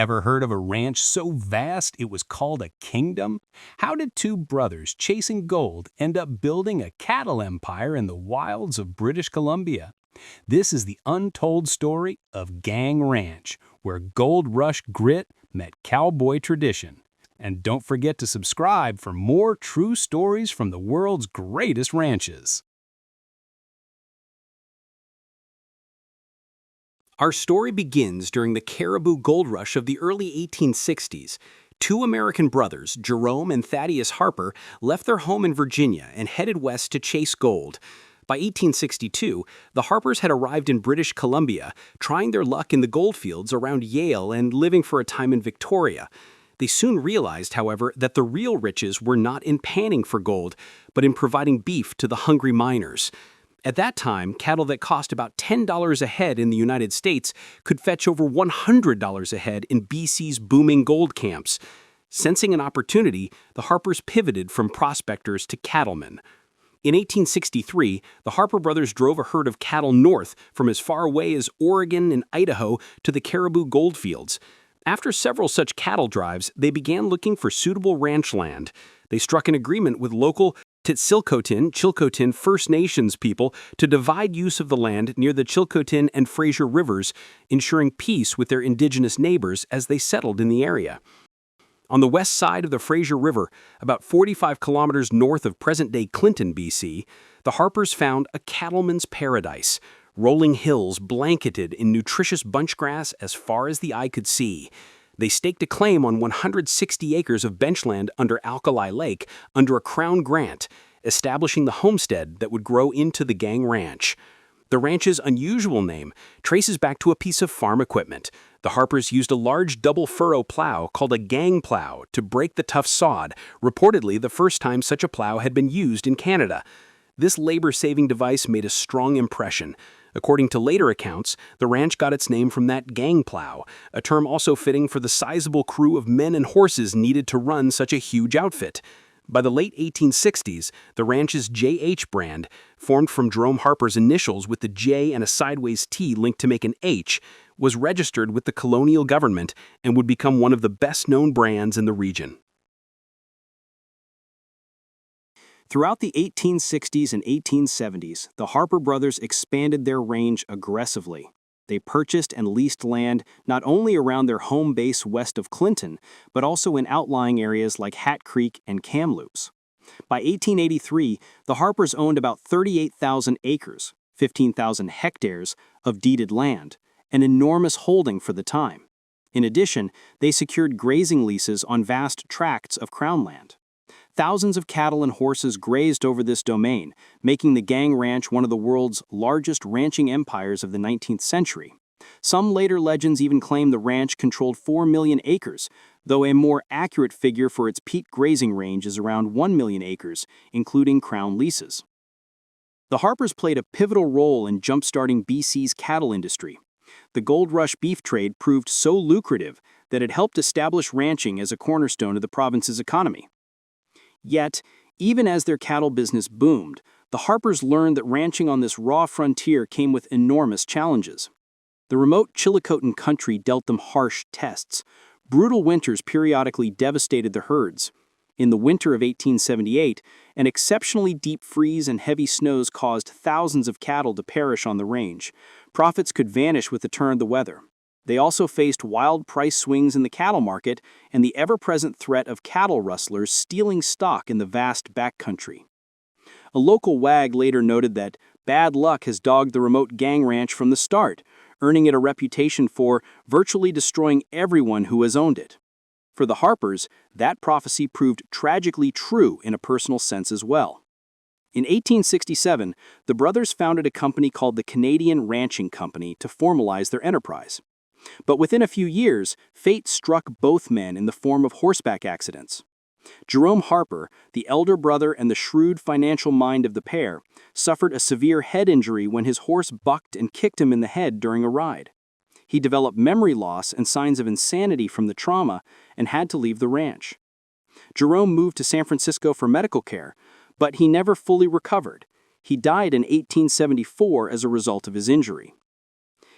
Ever heard of a ranch so vast it was called a kingdom? How did two brothers chasing gold end up building a cattle empire in the wilds of British Columbia? This is the untold story of Gang Ranch, where gold rush grit met cowboy tradition. And don't forget to subscribe for more true stories from the world's greatest ranches. Our story begins during the Cariboo gold rush of the early 1860s. Two American brothers, Jerome and Thaddeus Harper, left their home in Virginia and headed west to chase gold. By 1862, the Harpers had arrived in British Columbia, trying their luck in the goldfields around Yale and living for a time in Victoria. They soon realized, however, that the real riches were not in panning for gold, but in providing beef to the hungry miners. At that time, cattle that cost about $10 a head in the United States could fetch over $100 a head in BC's booming gold camps. Sensing an opportunity, the Harpers pivoted from prospectors to cattlemen. In 1863, the Harper brothers drove a herd of cattle north from as far away as Oregon and Idaho to the Cariboo goldfields. After several such cattle drives, they began looking for suitable ranch land. They struck an agreement with local Chilcotin First Nations people to divide use of the land near the Chilcotin and Fraser rivers, ensuring peace with their indigenous neighbors as they settled in the area. On the west side of the Fraser River, about 45 kilometers north of present-day Clinton, BC, the Harpers found a cattleman's paradise, rolling hills blanketed in nutritious bunchgrass as far as the eye could see. They staked a claim on 160 acres of benchland under Alkali Lake under a Crown grant, establishing the homestead that would grow into the Gang Ranch. The ranch's unusual name traces back to a piece of farm equipment. The Harpers used a large double-furrow plow called a gang plow to break the tough sod, reportedly the first time such a plow had been used in Canada. This labor-saving device made a strong impression. According to later accounts, the ranch got its name from that gang plow, a term also fitting for the sizable crew of men and horses needed to run such a huge outfit. By the late 1860s, the ranch's JH brand, formed from Jerome Harper's initials with the J and a sideways T linked to make an H, was registered with the colonial government and would become one of the best-known brands in the region. Throughout the 1860s and 1870s, the Harper brothers expanded their range aggressively. They purchased and leased land not only around their home base west of Clinton, but also in outlying areas like Hat Creek and Kamloops. By 1883, the Harpers owned about 38,000 acres, 15,000 hectares, of deeded land, an enormous holding for the time. In addition, they secured grazing leases on vast tracts of Crown land. Thousands of cattle and horses grazed over this domain, making the Gang Ranch one of the world's largest ranching empires of the 19th century. Some later legends even claim the ranch controlled 4 million acres, though a more accurate figure for its peak grazing range is around 1 million acres, including Crown leases. The Harpers played a pivotal role in jump-starting BC's cattle industry. The gold rush beef trade proved so lucrative that it helped establish ranching as a cornerstone of the province's economy. Yet, even as their cattle business boomed, the Harpers learned that ranching on this raw frontier came with enormous challenges. The remote Chilcotin country dealt them harsh tests. Brutal winters periodically devastated the herds. In the winter of 1878, an exceptionally deep freeze and heavy snows caused thousands of cattle to perish on the range. Profits could vanish with the turn of the weather. They also faced wild price swings in the cattle market and the ever-present threat of cattle rustlers stealing stock in the vast backcountry. A local wag later noted that bad luck has dogged the remote Gang Ranch from the start, earning it a reputation for virtually destroying everyone who has owned it. For the Harpers, that prophecy proved tragically true in a personal sense as well. In 1867, the brothers founded a company called the Canadian Ranching Company to formalize their enterprise. But within a few years, fate struck both men in the form of horseback accidents. Jerome Harper, the elder brother and the shrewd financial mind of the pair, suffered a severe head injury when his horse bucked and kicked him in the head during a ride. He developed memory loss and signs of insanity from the trauma and had to leave the ranch. Jerome moved to San Francisco for medical care, but he never fully recovered. He died in 1874 as a result of his injury.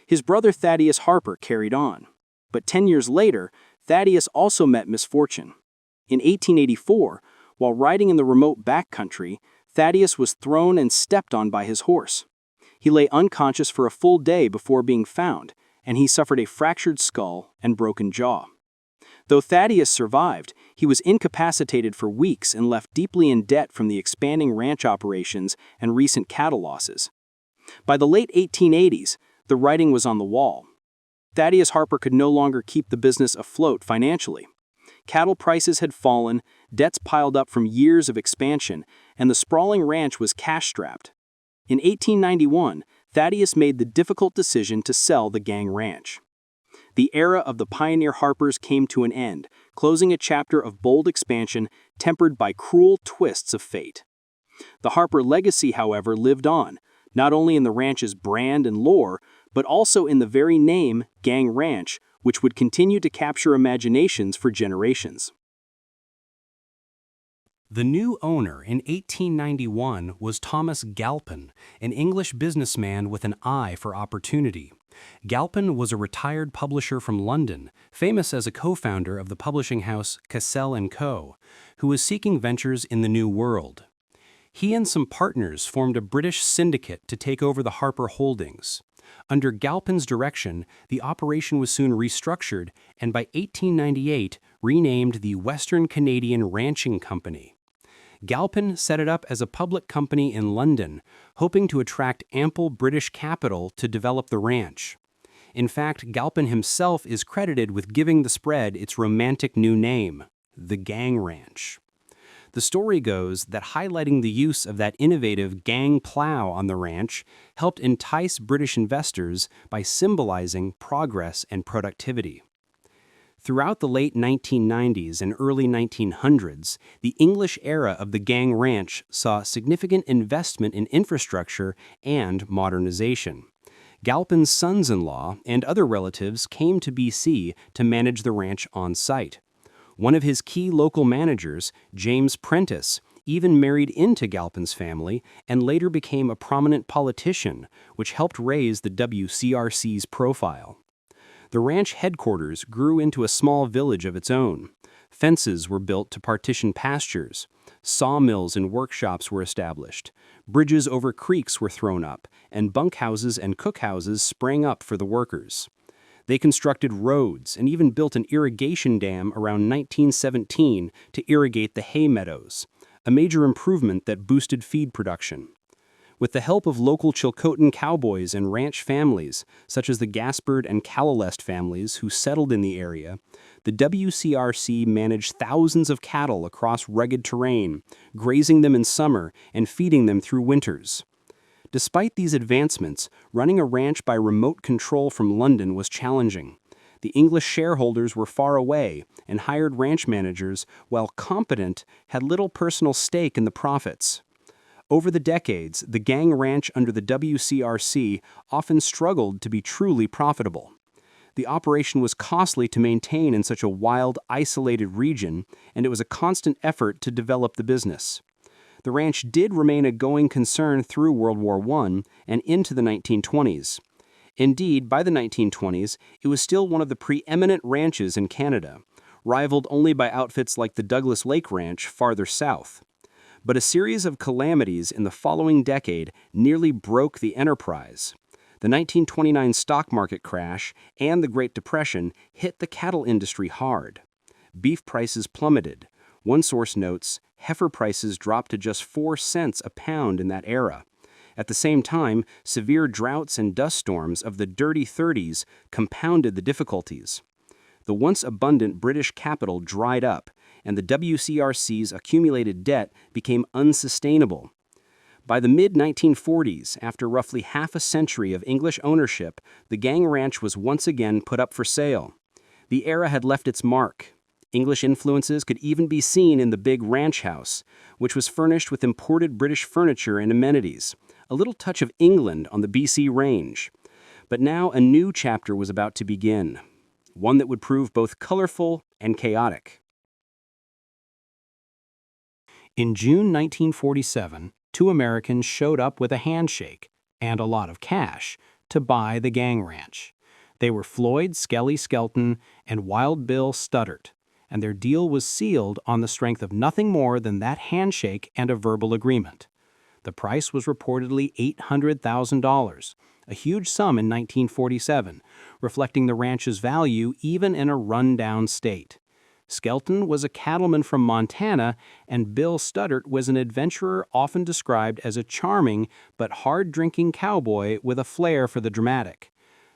His brother Thaddeus Harper carried on. But 10 years later, Thaddeus also met misfortune. In 1884, while riding in the remote backcountry, Thaddeus was thrown and stepped on by his horse. He lay unconscious for a full day before being found, and he suffered a fractured skull and broken jaw. Though Thaddeus survived, he was incapacitated for weeks and left deeply in debt from the expanding ranch operations and recent cattle losses. By the late 1880s, the writing was on the wall. Thaddeus Harper could no longer keep the business afloat financially. Cattle prices had fallen, debts piled up from years of expansion, and the sprawling ranch was cash-strapped. In 1891, Thaddeus made the difficult decision to sell the gang ranch. The era of the pioneer Harpers came to an end, closing a chapter of bold expansion tempered by cruel twists of fate. The Harper legacy, however, lived on, not only in the ranch's brand and lore, but also in the very name, Gang Ranch, which would continue to capture imaginations for generations. The new owner in 1891 was Thomas Galpin, an English businessman with an eye for opportunity. Galpin was a retired publisher from London, famous as a co-founder of the publishing house Cassell & Co., who was seeking ventures in the New World. He and some partners formed a British syndicate to take over the Harper holdings. Under Galpin's direction, the operation was soon restructured and by 1898 renamed the Western Canadian Ranching Company. Galpin set it up as a public company in London, hoping to attract ample British capital to develop the ranch. In fact, Galpin himself is credited with giving the spread its romantic new name, the Gang Ranch. The story goes that highlighting the use of that innovative gang plow on the ranch helped entice British investors by symbolizing progress and productivity. Throughout the late 1990s and early 1900s, the English era of the gang ranch saw significant investment in infrastructure and modernization. Galpin's sons-in-law and other relatives came to BC to manage the ranch on site. One of his key local managers, James Prentice, even married into Galpin's family and later became a prominent politician, which helped raise the WCRC's profile. The ranch headquarters grew into a small village of its own. Fences were built to partition pastures. Sawmills and workshops were established. Bridges over creeks were thrown up, and bunkhouses and cookhouses sprang up for the workers. They constructed roads and even built an irrigation dam around 1917 to irrigate the hay meadows, a major improvement that boosted feed production. With the help of local Chilcotin cowboys and ranch families, such as the Gaspard and Calalest families who settled in the area, the WCRC managed thousands of cattle across rugged terrain, grazing them in summer and feeding them through winters. Despite these advancements, running a ranch by remote control from London was challenging. The English shareholders were far away and hired ranch managers, while competent, had little personal stake in the profits. Over the decades, the gang ranch under the WCRC often struggled to be truly profitable. The operation was costly to maintain in such a wild, isolated region, and it was a constant effort to develop the business. The ranch did remain a going concern through World War I and into the 1920s. Indeed, by the 1920s, it was still one of the preeminent ranches in Canada, rivaled only by outfits like the Douglas Lake Ranch farther south. But a series of calamities in the following decade nearly broke the enterprise. The 1929 stock market crash and the Great Depression hit the cattle industry hard. Beef prices plummeted. One source notes, heifer prices dropped to just 4 cents a pound in that era. At the same time, severe droughts and dust storms of the dirty 30s compounded the difficulties. The once abundant British capital dried up, and the WCRC's accumulated debt became unsustainable. By the mid-1940s, after roughly half a century of English ownership, the gang ranch was once again put up for sale. The era had left its mark. English influences could even be seen in the big ranch house, which was furnished with imported British furniture and amenities, a little touch of England on the BC range. But now a new chapter was about to begin, one that would prove both colorful and chaotic. In June 1947, 2 Americans showed up with a handshake and a lot of cash to buy the gang ranch. They were Floyd Skelly Skelton and Wild Bill Studdert, and their deal was sealed on the strength of nothing more than that handshake and a verbal agreement. The price was reportedly $800,000, a huge sum in 1947, reflecting the ranch's value even in a run-down state. Skelton was a cattleman from Montana, and Bill Studdert was an adventurer often described as a charming but hard-drinking cowboy with a flair for the dramatic.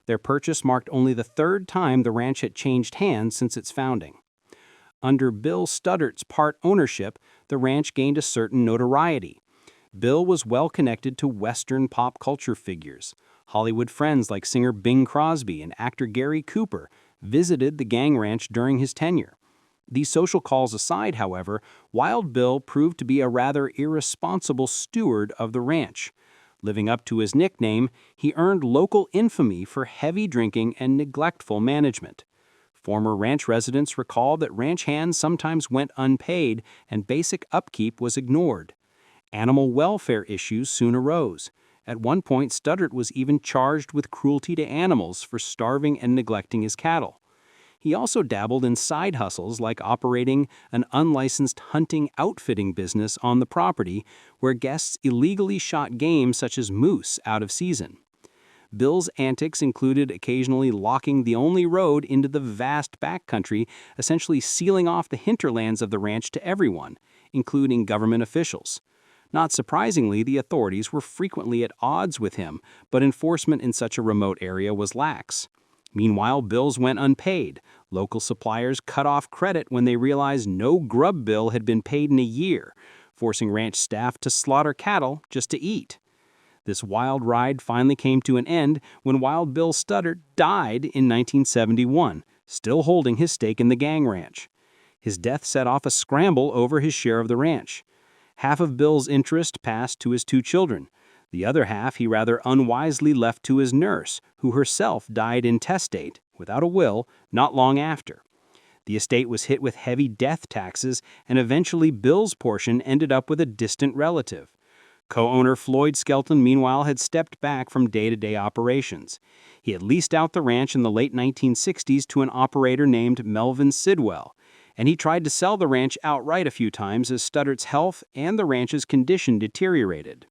Their purchase marked only the third time the ranch had changed hands since its founding. Under Bill Studdert's part ownership, the ranch gained a certain notoriety. Bill was well connected to Western pop culture figures. Hollywood friends like singer Bing Crosby and actor Gary Cooper visited the gang ranch during his tenure. These social calls aside, however, Wild Bill proved to be a rather irresponsible steward of the ranch. Living up to his nickname, he earned local infamy for heavy drinking and neglectful management. Former ranch residents recall that ranch hands sometimes went unpaid and basic upkeep was ignored. Animal welfare issues soon arose. At one point, Studdert was even charged with cruelty to animals for starving and neglecting his cattle. He also dabbled in side hustles like operating an unlicensed hunting outfitting business on the property where guests illegally shot game such as moose out of season. Bill's antics included occasionally locking the only road into the vast backcountry, essentially sealing off the hinterlands of the ranch to everyone, including government officials. Not surprisingly, the authorities were frequently at odds with him, but enforcement in such a remote area was lax. Meanwhile, bills went unpaid. Local suppliers cut off credit when they realized no grub bill had been paid in a year, forcing ranch staff to slaughter cattle just to eat. This wild ride finally came to an end when Wild Bill Studdert died in 1971, still holding his stake in the gang ranch. His death set off a scramble over his share of the ranch. Half of Bill's interest passed to his two children. The other half he rather unwisely left to his nurse, who herself died intestate, without a will, not long after. The estate was hit with heavy death taxes, and eventually Bill's portion ended up with a distant relative. Co-owner Floyd Skelton, meanwhile, had stepped back from day-to-day operations. He had leased out the ranch in the late 1960s to an operator named Melvin Sidwell, and he tried to sell the ranch outright a few times as Studdert's health and the ranch's condition deteriorated.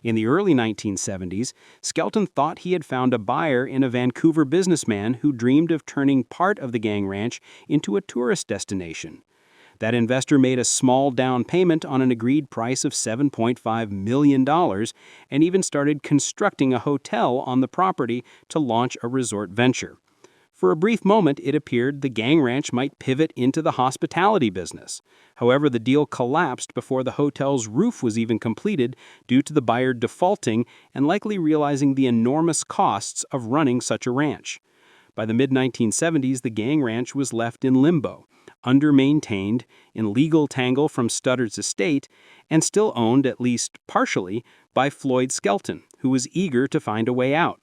In the early 1970s, Skelton thought he had found a buyer in a Vancouver businessman who dreamed of turning part of the gang ranch into a tourist destination. That investor made a small down payment on an agreed price of $7.5 million and even started constructing a hotel on the property to launch a resort venture. For a brief moment, it appeared the gang ranch might pivot into the hospitality business. However, the deal collapsed before the hotel's roof was even completed due to the buyer defaulting and likely realizing the enormous costs of running such a ranch. By the mid-1970s, the gang ranch was left in limbo, under-maintained, in legal tangle from Studdert's estate, and still owned, at least partially, by Floyd Skelton, who was eager to find a way out.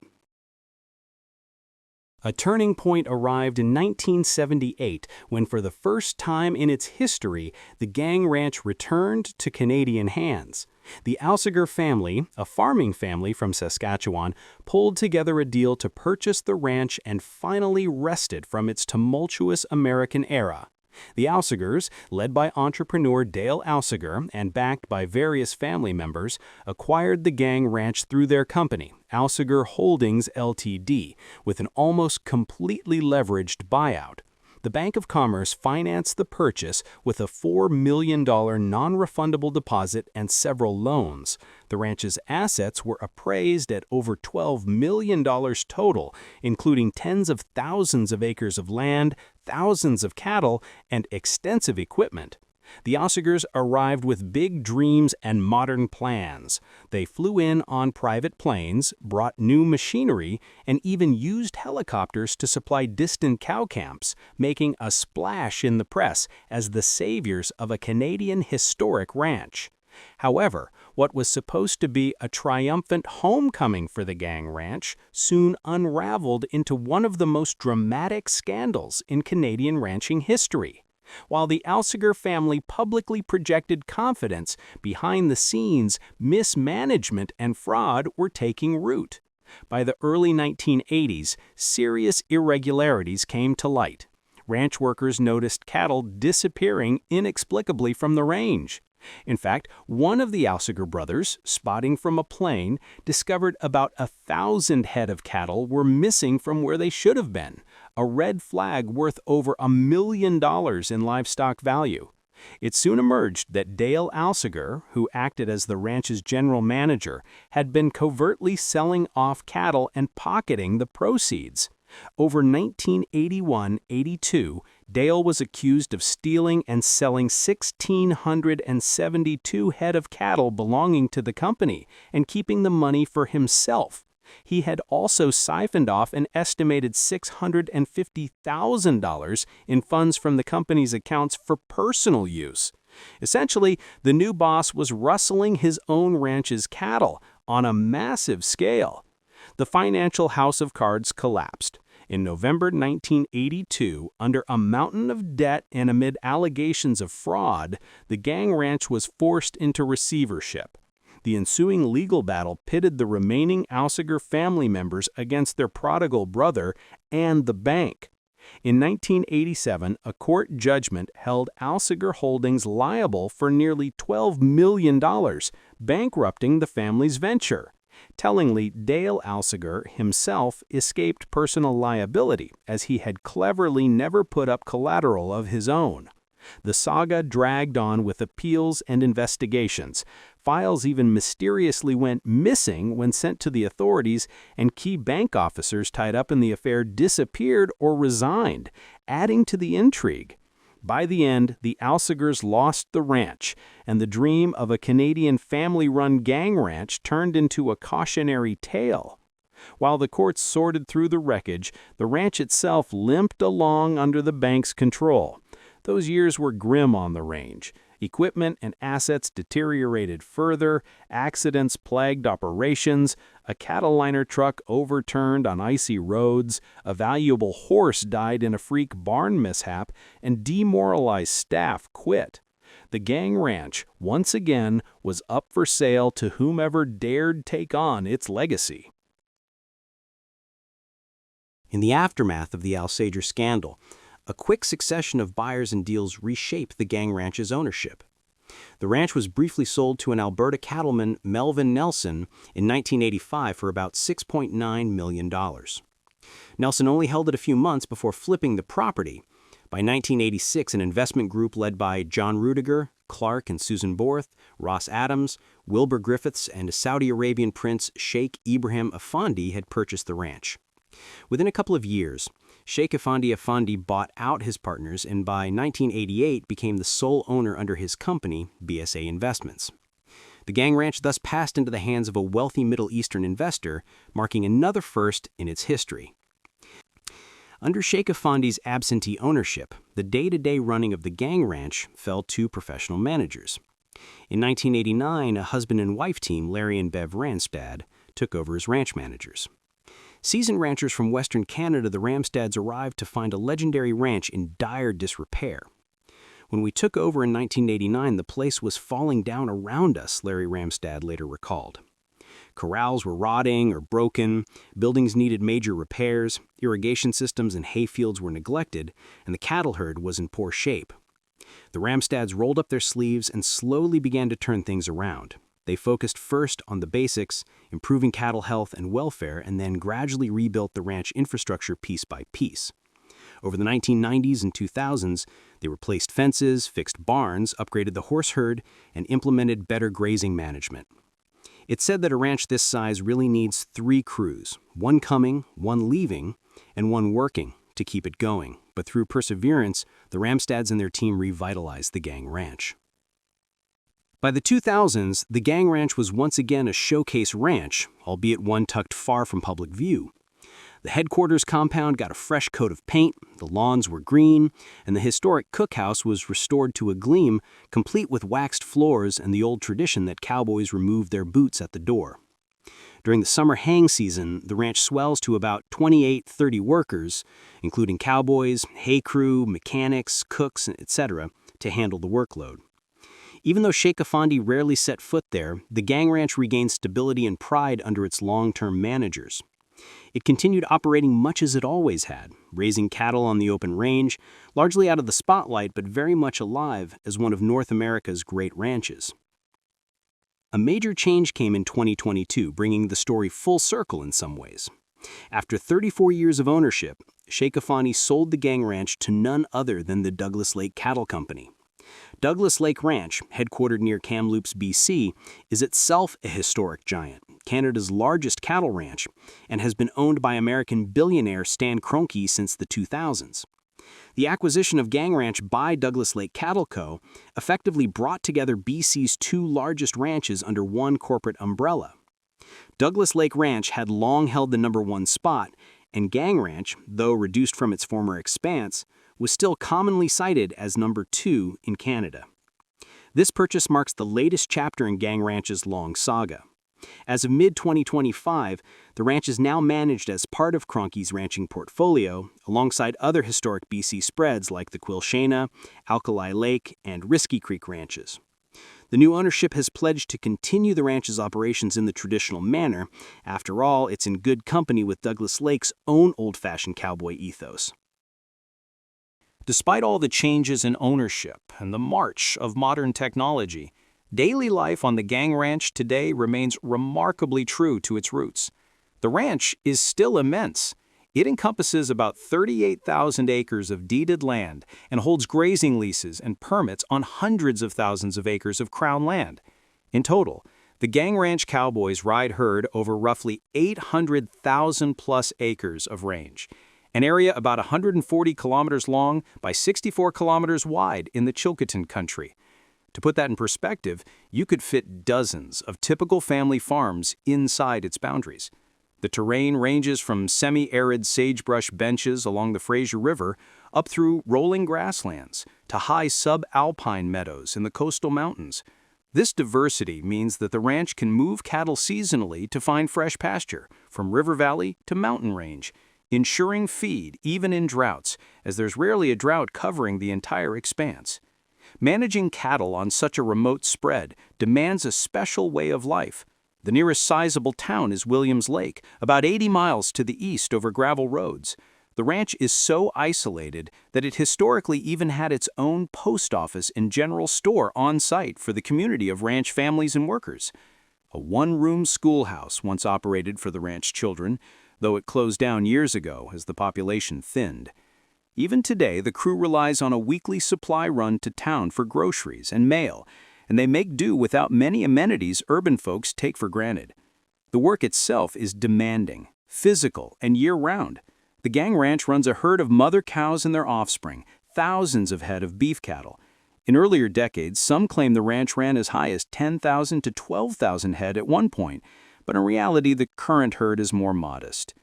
A turning point arrived in 1978 when, for the first time in its history, the gang ranch returned to Canadian hands. The Alsager family, a farming family from Saskatchewan, pulled together a deal to purchase the ranch and finally wrest it from its tumultuous American era. The Alsagers, led by entrepreneur Dale Alsager and backed by various family members, acquired the gang ranch through their company, Alsager Holdings Ltd., with an almost completely leveraged buyout. The Bank of Commerce financed the purchase with a $4 million non-refundable deposit and several loans. The ranch's assets were appraised at over $12 million total, including tens of thousands of acres of land, thousands of cattle, and extensive equipment. The Alsagers arrived with big dreams and modern plans. They flew in on private planes, brought new machinery, and even used helicopters to supply distant cow camps, making a splash in the press as the saviors of a Canadian historic ranch. However, what was supposed to be a triumphant homecoming for the gang ranch soon unraveled into one of the most dramatic scandals in Canadian ranching history. While the Alsager family publicly projected confidence, behind the scenes, mismanagement and fraud were taking root. By the early 1980s, serious irregularities came to light. Ranch workers noticed cattle disappearing inexplicably from the range. In fact, one of the Alsager brothers, spotting from a plane, discovered about 1,000 head of cattle were missing from where they should have been, a red flag worth over $1 million in livestock value. It soon emerged that Dale Alsager, who acted as the ranch's general manager, had been covertly selling off cattle and pocketing the proceeds. Over 1981-82, Dale was accused of stealing and selling 1,672 head of cattle belonging to the company and keeping the money for himself. He had also siphoned off an estimated $650,000 in funds from the company's accounts for personal use. Essentially, the new boss was rustling his own ranch's cattle on a massive scale. The financial house of cards collapsed. In November 1982, under a mountain of debt and amid allegations of fraud, the gang ranch was forced into receivership. The ensuing legal battle pitted the remaining Alsager family members against their prodigal brother and the bank. In 1987, a court judgment held Alsager Holdings liable for nearly $12 million, bankrupting the family's venture. Tellingly, Dale Alsager himself escaped personal liability, as he had cleverly never put up collateral of his own. The saga dragged on with appeals and investigations. Files even mysteriously went missing when sent to the authorities, and key bank officers tied up in the affair disappeared or resigned, adding to the intrigue. By the end, the Alsagers lost the ranch, and the dream of a Canadian family-run gang ranch turned into a cautionary tale. While the courts sorted through the wreckage, the ranch itself limped along under the bank's control. Those years were grim on the range. Equipment and assets deteriorated further, accidents plagued operations, a cattle liner truck overturned on icy roads, a valuable horse died in a freak barn mishap, and demoralized staff quit. The gang ranch, once again, was up for sale to whomever dared take on its legacy. In the aftermath of the Alsager scandal, a quick succession of buyers and deals reshaped the gang ranch's ownership. The ranch was briefly sold to an Alberta cattleman, Melvin Nelson, in 1985 for about $6.9 million. Nelson only held it a few months before flipping the property. By 1986, an investment group led by John Rudiger, Clark and Susan Borth, Ross Adams, Wilbur Griffiths, and Saudi Arabian prince Sheikh Ibrahim Effendi had purchased the ranch. Within a couple of years, Sheikh Effendi bought out his partners and by 1988 became the sole owner under his company, BSA Investments. The gang ranch thus passed into the hands of a wealthy Middle Eastern investor, marking another first in its history. Under Sheikh Effendi's absentee ownership, the day-to-day running of the gang ranch fell to professional managers. In 1989, a husband and wife team, Larry and Bev Ramstad, took over as ranch managers. Seasoned ranchers from Western Canada, the Ramstads arrived to find a legendary ranch in dire disrepair. When we took over in 1989, the place was falling down around us, Larry Ramstad later recalled. Corrals were rotting or broken, buildings needed major repairs, irrigation systems and hayfields were neglected, and the cattle herd was in poor shape. The Ramstads rolled up their sleeves and slowly began to turn things around. They focused first on the basics, improving cattle health and welfare, and then gradually rebuilt the ranch infrastructure piece by piece. Over the 1990s and 2000s, they replaced fences, fixed barns, upgraded the horse herd, and implemented better grazing management. It's said that a ranch this size really needs 3 crews, one coming, one leaving, and one working to keep it going. But through perseverance, the Ramstads and their team revitalized the gang ranch. By the 2000s, the gang ranch was once again a showcase ranch, albeit one tucked far from public view. The headquarters compound got a fresh coat of paint, the lawns were green, and the historic cookhouse was restored to a gleam, complete with waxed floors and the old tradition that cowboys removed their boots at the door. During the summer hang season, the ranch swells to about 28-30 workers, including cowboys, hay crew, mechanics, cooks, etc., to handle the workload. Even though Sheikh Effendi rarely set foot there, the gang ranch regained stability and pride under its long-term managers. It continued operating much as it always had, raising cattle on the open range, largely out of the spotlight but very much alive as one of North America's great ranches. A major change came in 2022, bringing the story full circle in some ways. After 34 years of ownership, Sheikh Effendi sold the gang ranch to none other than the Douglas Lake Cattle Company. Douglas Lake Ranch, headquartered near Kamloops, BC, is itself a historic giant, Canada's largest cattle ranch, and has been owned by American billionaire Stan Kroenke since the 2000s. The acquisition of Gang Ranch by Douglas Lake Cattle Co. effectively brought together BC's two largest ranches under one corporate umbrella. Douglas Lake Ranch had long held the #1 spot, and Gang Ranch, though reduced from its former expanse, was still commonly cited as #2 in Canada. This purchase marks the latest chapter in Gang Ranch's long saga. As of mid-2025, the ranch is now managed as part of Kroenke's ranching portfolio, alongside other historic BC spreads like the Quilchena, Alkali Lake, and Risky Creek ranches. The new ownership has pledged to continue the ranch's operations in the traditional manner. After all, it's in good company with Douglas Lake's own old-fashioned cowboy ethos. Despite all the changes in ownership and the march of modern technology, daily life on the Gang Ranch today remains remarkably true to its roots. The ranch is still immense. It encompasses about 38,000 acres of deeded land and holds grazing leases and permits on hundreds of thousands of acres of Crown land. In total, the Gang Ranch cowboys ride herd over roughly 800,000-plus acres of range, an area about 140 kilometers long by 64 kilometers wide in the Chilcotin country. To put that in perspective, you could fit dozens of typical family farms inside its boundaries. The terrain ranges from semi-arid sagebrush benches along the Fraser River up through rolling grasslands to high subalpine meadows in the coastal mountains. This diversity means that the ranch can move cattle seasonally to find fresh pasture, from river valley to mountain range, ensuring feed even in droughts, as there's rarely a drought covering the entire expanse. Managing cattle on such a remote spread demands a special way of life. The nearest sizable town is Williams Lake, about 80 miles to the east over gravel roads. The ranch is so isolated that it historically even had its own post office and general store on site for the community of ranch families and workers. A one-room schoolhouse once operated for the ranch children, though it closed down years ago as the population thinned. Even today, the crew relies on a weekly supply run to town for groceries and mail, and they make do without many amenities urban folks take for granted. The work itself is demanding, physical, and year-round. The Gang Ranch runs a herd of mother cows and their offspring, thousands of head of beef cattle. In earlier decades, some claim the ranch ran as high as 10,000 to 12,000 head at one point, but in reality, the current herd is more modest.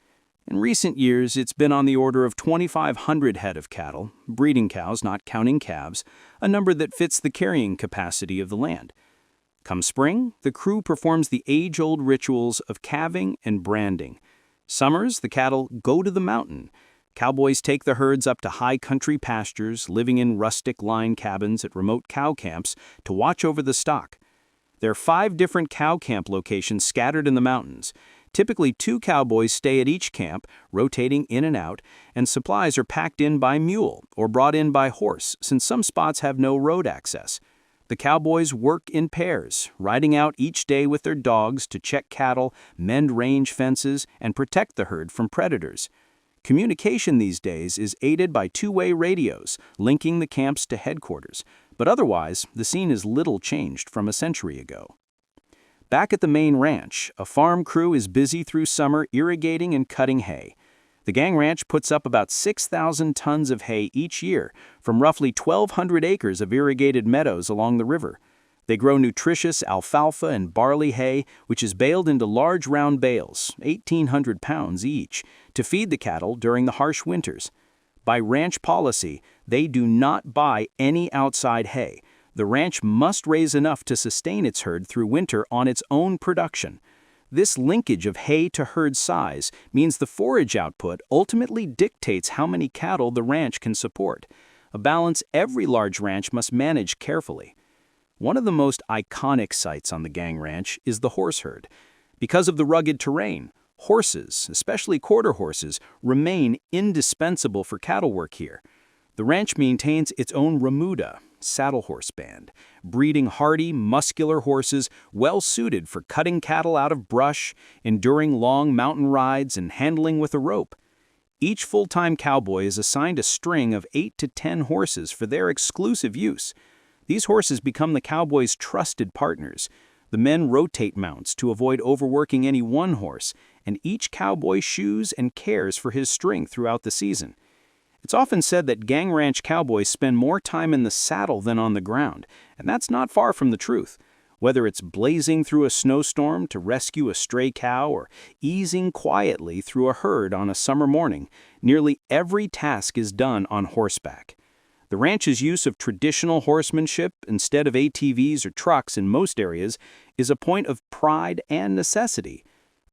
In recent years, it's been on the order of 2,500 head of cattle, breeding cows not counting calves, a number that fits the carrying capacity of the land. Come spring, the crew performs the age-old rituals of calving and branding. Summers, the cattle go to the mountain. Cowboys take the herds up to high country pastures, living in rustic line cabins at remote cow camps to watch over the stock. There are 5 different cow camp locations scattered in the mountains. Typically, 2 cowboys stay at each camp, rotating in and out, and supplies are packed in by mule or brought in by horse, since some spots have no road access. The cowboys work in pairs, riding out each day with their dogs to check cattle, mend range fences, and protect the herd from predators. Communication these days is aided by 2-way radios, linking the camps to headquarters, but otherwise, the scene is little changed from a century ago. Back at the main ranch, a farm crew is busy through summer irrigating and cutting hay. The Gang Ranch puts up about 6,000 tons of hay each year from roughly 1,200 acres of irrigated meadows along the river. They grow nutritious alfalfa and barley hay, which is baled into large round bales, 1,800 pounds each, to feed the cattle during the harsh winters. By ranch policy, they do not buy any outside hay. The ranch must raise enough to sustain its herd through winter on its own production. This linkage of hay to herd size means the forage output ultimately dictates how many cattle the ranch can support, a balance every large ranch must manage carefully. One of the most iconic sights on the gang ranch is the horse herd. Because of the rugged terrain, horses, especially quarter horses, remain indispensable for cattle work here. The ranch maintains its own remuda, saddle horse band, breeding hardy, muscular horses well-suited for cutting cattle out of brush, enduring long mountain rides, and handling with a rope. Each full-time cowboy is assigned a string of 8 to 10 horses for their exclusive use. These horses become the cowboys' trusted partners. The men rotate mounts to avoid overworking any one horse, and each cowboy shoes and cares for his string throughout the season. It's often said that gang ranch cowboys spend more time in the saddle than on the ground, and that's not far from the truth. Whether it's blazing through a snowstorm to rescue a stray cow or easing quietly through a herd on a summer morning, nearly every task is done on horseback. The ranch's use of traditional horsemanship instead of ATVs or trucks in most areas is a point of pride and necessity.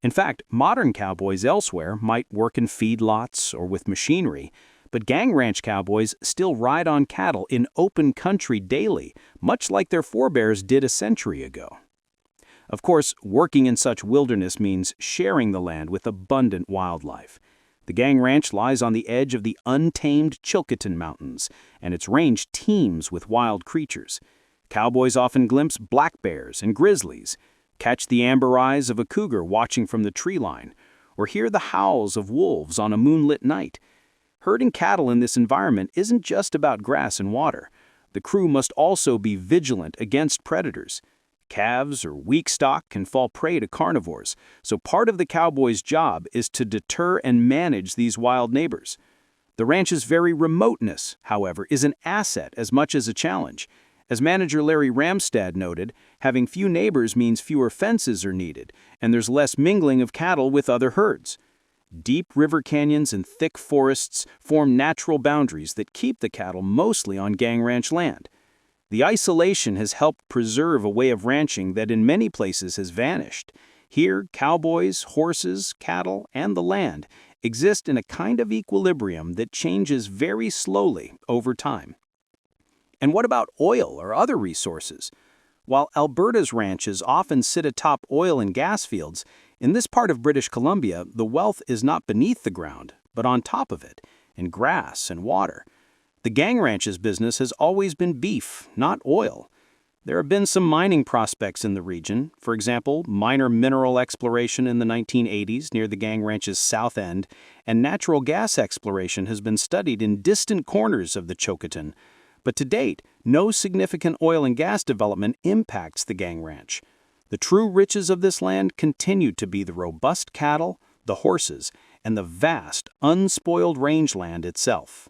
In fact, modern cowboys elsewhere might work in feedlots or with machinery, but gang ranch cowboys still ride on cattle in open country daily, much like their forebears did a century ago. Of course, working in such wilderness means sharing the land with abundant wildlife. The gang ranch lies on the edge of the untamed Chilcotin Mountains, and its range teems with wild creatures. Cowboys often glimpse black bears and grizzlies, catch the amber eyes of a cougar watching from the tree line, or hear the howls of wolves on a moonlit night. Herding cattle in this environment isn't just about grass and water. The crew must also be vigilant against predators. Calves or weak stock can fall prey to carnivores, so part of the cowboy's job is to deter and manage these wild neighbors. The ranch's very remoteness, however, is an asset as much as a challenge. As manager Larry Ramstad noted, having few neighbors means fewer fences are needed, and there's less mingling of cattle with other herds. Deep river canyons and thick forests form natural boundaries that keep the cattle mostly on gang ranch land. The isolation has helped preserve a way of ranching that in many places has vanished. Here, cowboys, horses, cattle, and the land exist in a kind of equilibrium that changes very slowly over time. And what about oil or other resources? While Alberta's ranches often sit atop oil and gas fields, in this part of British Columbia, the wealth is not beneath the ground, but on top of it, in grass and water. The gang ranch's business has always been beef, not oil. There have been some mining prospects in the region, for example, minor mineral exploration in the 1980s near the gang ranch's south end, and natural gas exploration has been studied in distant corners of the Chilcotin. But to date, no significant oil and gas development impacts the gang ranch. The true riches of this land continue to be the robust cattle, the horses, and the vast, unspoiled rangeland itself.